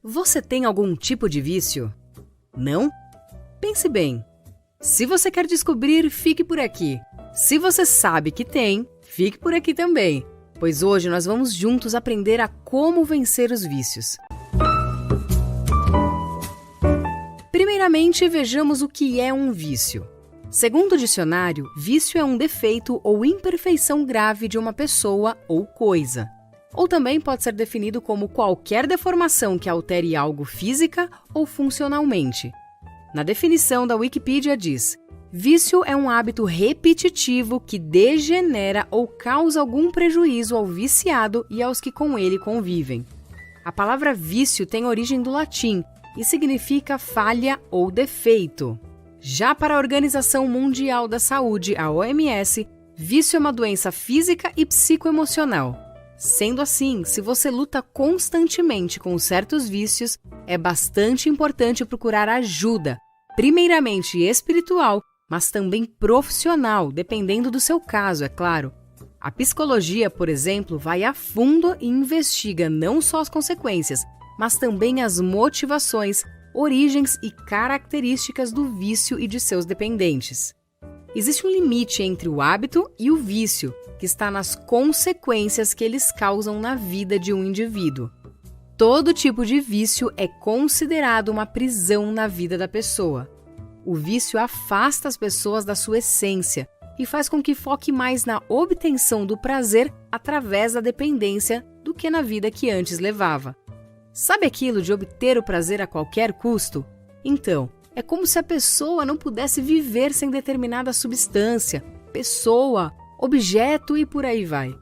Você tem algum tipo de vício? Não? Pense bem. Se você quer descobrir, fique por aqui. Se você sabe que tem, fique por aqui também, pois hoje nós vamos juntos aprender a como vencer os vícios. Primeiramente, vejamos o que é um vício. Segundo o dicionário, vício é um defeito ou imperfeição grave de uma pessoa ou coisa. Ou também pode ser definido como qualquer deformação que altere algo física ou funcionalmente. Na definição da Wikipedia diz: vício é um hábito repetitivo que degenera ou causa algum prejuízo ao viciado e aos que com ele convivem. A palavra vício tem origem do latim e significa falha ou defeito. Já para a Organização Mundial da Saúde, a OMS, vício é uma doença física e psicoemocional. Sendo assim, se você luta constantemente com certos vícios, é bastante importante procurar ajuda, primeiramente espiritual, mas também profissional, dependendo do seu caso, é claro. A psicologia, por exemplo, vai a fundo e investiga não só as consequências, mas também as motivações, origens e características do vício e de seus dependentes. Existe um limite entre o hábito e o vício, que está nas consequências que eles causam na vida de um indivíduo. Todo tipo de vício é considerado uma prisão na vida da pessoa. O vício afasta as pessoas da sua essência e faz com que foque mais na obtenção do prazer através da dependência do que na vida que antes levava. Sabe aquilo de obter o prazer a qualquer custo? Então, é como se a pessoa não pudesse viver sem determinada substância, pessoa, objeto e por aí vai.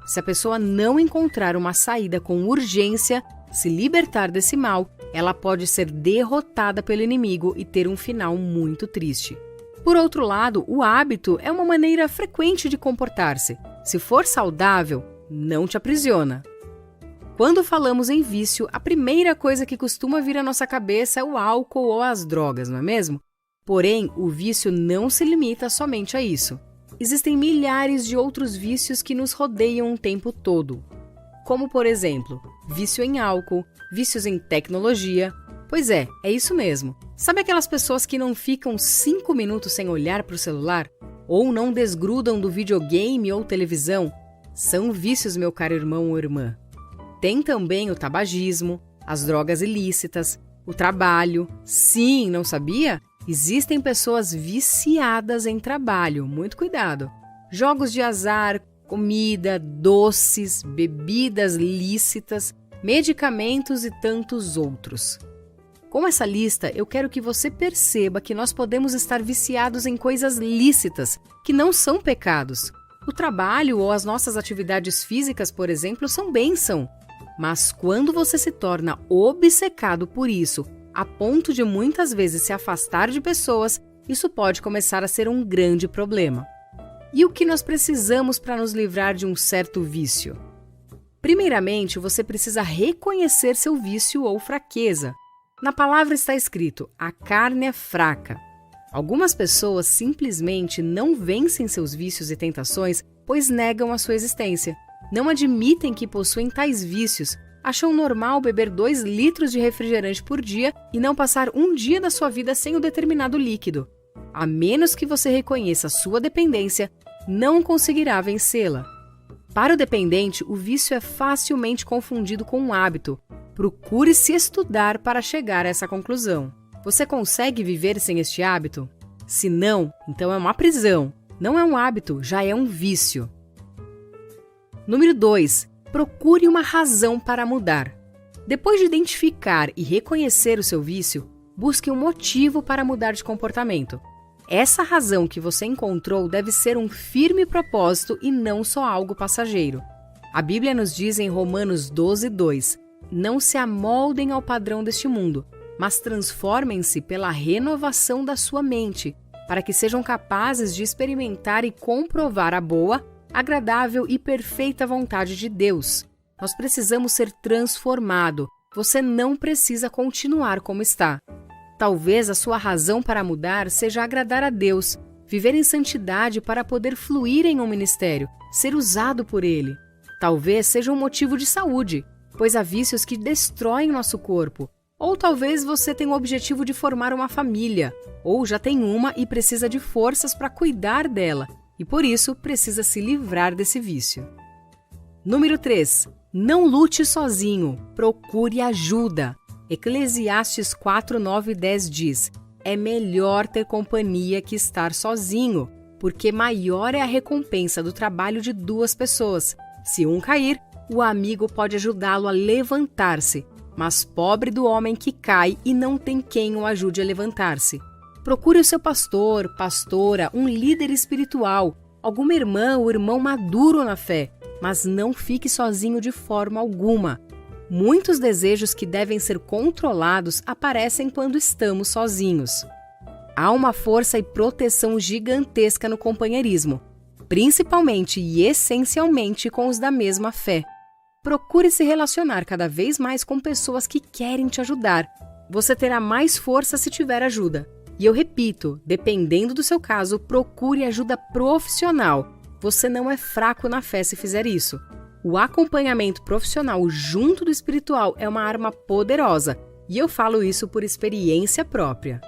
Se a pessoa não encontrar uma saída com urgência, se libertar desse mal, ela pode ser derrotada pelo inimigo e ter um final muito triste. Por outro lado, o hábito é uma maneira frequente de comportar-se. Se for saudável, não te aprisiona. Quando falamos em vício, a primeira coisa que costuma vir à nossa cabeça é o álcool ou as drogas, não é mesmo? Porém, o vício não se limita somente a isso. Existem milhares de outros vícios que nos rodeiam o tempo todo. Como, por exemplo, vício em álcool, vícios em tecnologia. Pois é isso mesmo. Sabe aquelas pessoas que não ficam 5 minutos sem olhar para o celular? Ou não desgrudam do videogame ou televisão? São vícios, meu caro irmão ou irmã. Tem também o tabagismo, as drogas ilícitas, o trabalho. Sim, não sabia? Existem pessoas viciadas em trabalho, muito cuidado. Jogos de azar, comida, doces, bebidas lícitas, medicamentos e tantos outros. Com essa lista, eu quero que você perceba que nós podemos estar viciados em coisas lícitas, que não são pecados. O trabalho ou as nossas atividades físicas, por exemplo, são bênção. Mas quando você se torna obcecado por isso, a ponto de muitas vezes se afastar de pessoas, isso pode começar a ser um grande problema. E o que nós precisamos para nos livrar de um certo vício? Primeiramente, você precisa reconhecer seu vício ou fraqueza. Na palavra está escrito: a carne é fraca. Algumas pessoas simplesmente não vencem seus vícios e tentações, pois negam a sua existência. Não admitem que possuem tais vícios, acham normal beber 2 litros de refrigerante por dia e não passar um dia da sua vida sem o determinado líquido. A menos que você reconheça sua dependência, não conseguirá vencê-la. Para o dependente, o vício é facilmente confundido com um hábito. Procure se estudar para chegar a essa conclusão. Você consegue viver sem este hábito? Se não, então é uma prisão. Não é um hábito, já é um vício. Número 2. Procure uma razão para mudar. Depois de identificar e reconhecer o seu vício, busque um motivo para mudar de comportamento. Essa razão que você encontrou deve ser um firme propósito e não só algo passageiro. A Bíblia nos diz em Romanos 12:2: não se amoldem ao padrão deste mundo, mas transformem-se pela renovação da sua mente, para que sejam capazes de experimentar e comprovar a boa, agradável e perfeita vontade de Deus. Nós precisamos ser transformados. Você não precisa continuar como está. Talvez a sua razão para mudar seja agradar a Deus, viver em santidade para poder fluir em um ministério, ser usado por Ele. Talvez seja um motivo de saúde. pois há vícios que destroem nosso corpo. Ou talvez você tenha o objetivo de formar uma família, ou já tem uma e precisa de forças para cuidar dela, e por isso precisa se livrar desse vício. Número 3. Não lute sozinho, procure ajuda. Eclesiastes 4, 9 e 10 diz: é melhor ter companhia que estar sozinho, porque maior é a recompensa do trabalho de duas pessoas. Se um cair, o amigo pode ajudá-lo a levantar-se, mas pobre do homem que cai e não tem quem o ajude a levantar-se. Procure o seu pastor, pastora, um líder espiritual, alguma irmã ou irmão maduro na fé, mas não fique sozinho de forma alguma. Muitos desejos que devem ser controlados aparecem quando estamos sozinhos. Há uma força e proteção gigantesca no companheirismo, principalmente e essencialmente com os da mesma fé. Procure se relacionar cada vez mais com pessoas que querem te ajudar. Você terá mais força se tiver ajuda. E eu repito, dependendo do seu caso, procure ajuda profissional. Você não é fraco na fé se fizer isso. O acompanhamento profissional junto do espiritual é uma arma poderosa, e eu falo isso por experiência própria.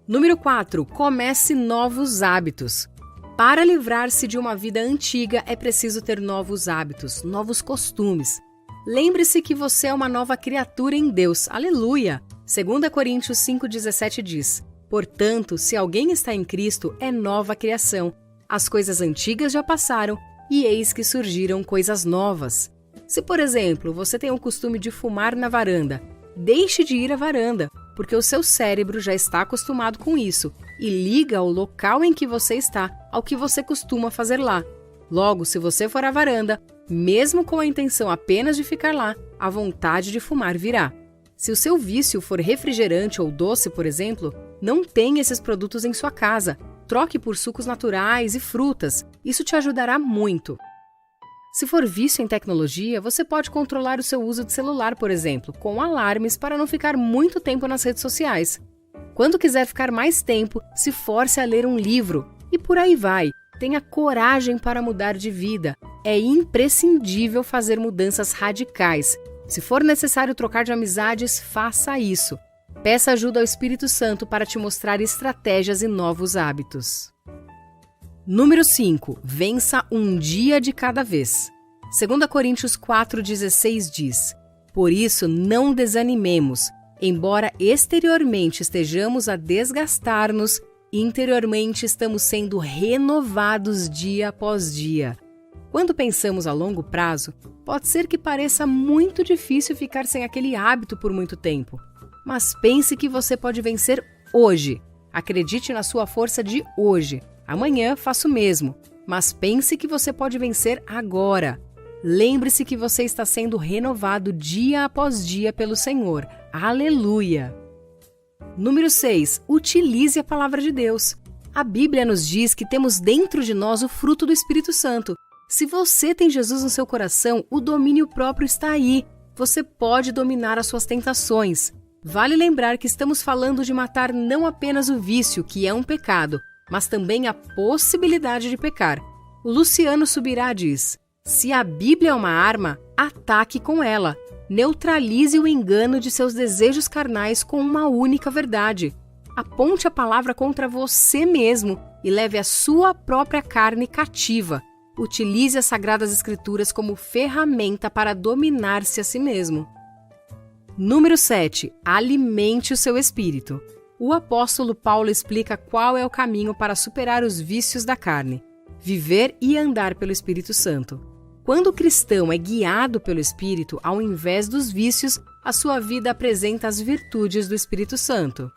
Número 4. Comece novos hábitos. Para livrar-se de uma vida antiga, é preciso ter novos hábitos, novos costumes. Lembre-se que você é uma nova criatura em Deus. Aleluia! 2 Coríntios 5,17 diz: portanto, se alguém está em Cristo, é nova criação. As coisas antigas já passaram, e eis que surgiram coisas novas. Se, por exemplo, você tem o costume de fumar na varanda, deixe de ir à varanda, porque o seu cérebro já está acostumado com isso e liga o local em que você está ao que você costuma fazer lá. Logo, se você for à varanda, mesmo com a intenção apenas de ficar lá, a vontade de fumar virá. Se o seu vício for refrigerante ou doce, por exemplo, não tenha esses produtos em sua casa. Troque por sucos naturais e frutas. Isso te ajudará muito. Se for vício em tecnologia, você pode controlar o seu uso de celular, por exemplo, com alarmes para não ficar muito tempo nas redes sociais. Quando quiser ficar mais tempo, se force a ler um livro. E por aí vai. Tenha coragem para mudar de vida. É imprescindível fazer mudanças radicais. Se for necessário trocar de amizades, faça isso. Peça ajuda ao Espírito Santo para te mostrar estratégias e novos hábitos. Número 5. Vença um dia de cada vez. 2 Coríntios 4,16 diz: por isso não desanimemos, embora exteriormente estejamos a desgastar-nos, interiormente estamos sendo renovados dia após dia. Quando pensamos a longo prazo, pode ser que pareça muito difícil ficar sem aquele hábito por muito tempo. Mas pense que você pode vencer hoje. Acredite na sua força de hoje. Amanhã faça o mesmo. Mas pense que você pode vencer agora. Lembre-se que você está sendo renovado dia após dia pelo Senhor. Aleluia! Número 6. Utilize a palavra de Deus. A Bíblia nos diz que temos dentro de nós o fruto do Espírito Santo. Se você tem Jesus no seu coração, o domínio próprio está aí. Você pode dominar as suas tentações. Vale lembrar que estamos falando de matar não apenas o vício, que é um pecado, mas também a possibilidade de pecar. O Luciano Subirá diz: se a Bíblia é uma arma, ataque com ela. Neutralize o engano de seus desejos carnais com uma única verdade. Aponte a palavra contra você mesmo e leve a sua própria carne cativa. Utilize as Sagradas Escrituras como ferramenta para dominar-se a si mesmo. Número 7. Alimente o seu espírito. O apóstolo Paulo explica qual é o caminho para superar os vícios da carne: viver e andar pelo Espírito Santo. Quando o cristão é guiado pelo Espírito, ao invés dos vícios, a sua vida apresenta as virtudes do Espírito Santo.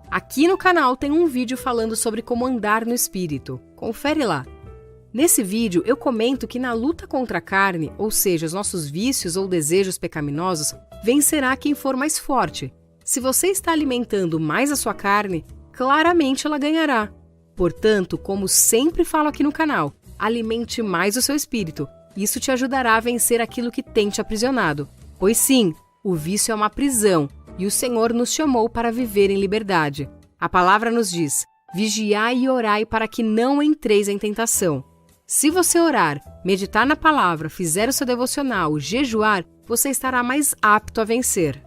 Aqui no canal tem um vídeo falando sobre como andar no Espírito. Confere lá. Nesse vídeo, eu comento que na luta contra a carne, ou seja, os nossos vícios ou desejos pecaminosos, vencerá quem for mais forte. Se você está alimentando mais a sua carne, claramente ela ganhará. Portanto, como sempre falo aqui no canal, alimente mais o seu espírito. Isso te ajudará a vencer aquilo que tem te aprisionado. Pois sim, o vício é uma prisão e o Senhor nos chamou para viver em liberdade. A palavra nos diz: vigiai e orai para que não entreis em tentação. Se você orar, meditar na palavra, fizer o seu devocional, jejuar, você estará mais apto a vencer.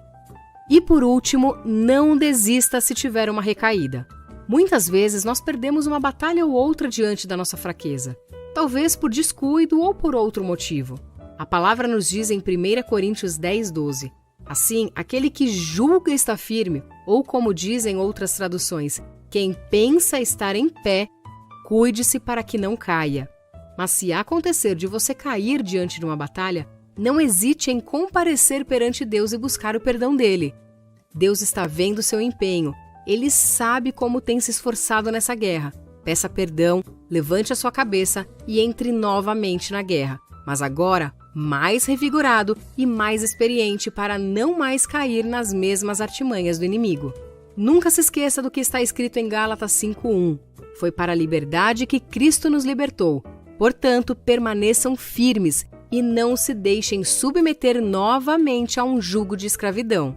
E por último, não desista se tiver uma recaída. Muitas vezes nós perdemos uma batalha ou outra diante da nossa fraqueza, talvez por descuido ou por outro motivo. A palavra nos diz em 1 Coríntios 10:12, assim, aquele que julga estar firme, ou como dizem outras traduções, quem pensa estar em pé, cuide-se para que não caia. Mas se acontecer de você cair diante de uma batalha, não hesite em comparecer perante Deus e buscar o perdão dele. Deus está vendo seu empenho. Ele sabe como tem se esforçado nessa guerra. Peça perdão, levante a sua cabeça e entre novamente na guerra. Mas agora, mais revigorado e mais experiente para não mais cair nas mesmas artimanhas do inimigo. Nunca se esqueça do que está escrito em Gálatas 5:1. Foi para a liberdade que Cristo nos libertou. Portanto, permaneçam firmes e não se deixem submeter novamente a um jugo de escravidão.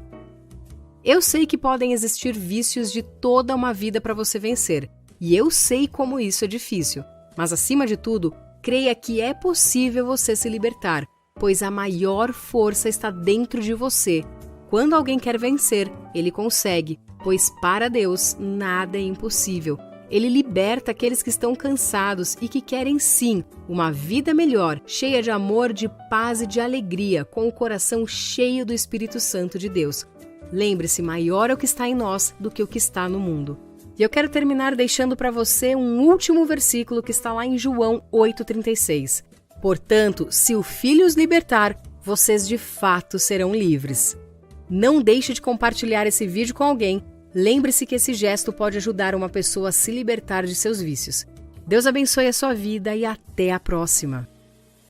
Eu sei que podem existir vícios de toda uma vida para você vencer, e eu sei como isso é difícil, mas acima de tudo, creia que é possível você se libertar, pois a maior força está dentro de você. Quando alguém quer vencer, ele consegue, pois para Deus nada é impossível. Ele liberta aqueles que estão cansados e que querem sim uma vida melhor, cheia de amor, de paz e de alegria, com o coração cheio do Espírito Santo de Deus. Lembre-se, maior é o que está em nós do que o que está no mundo. E eu quero terminar deixando para você um último versículo que está lá em João 8,36. Portanto, se o Filho os libertar, vocês de fato serão livres. Não deixe de compartilhar esse vídeo com alguém. Lembre-se que esse gesto pode ajudar uma pessoa a se libertar de seus vícios. Deus abençoe a sua vida e até a próxima!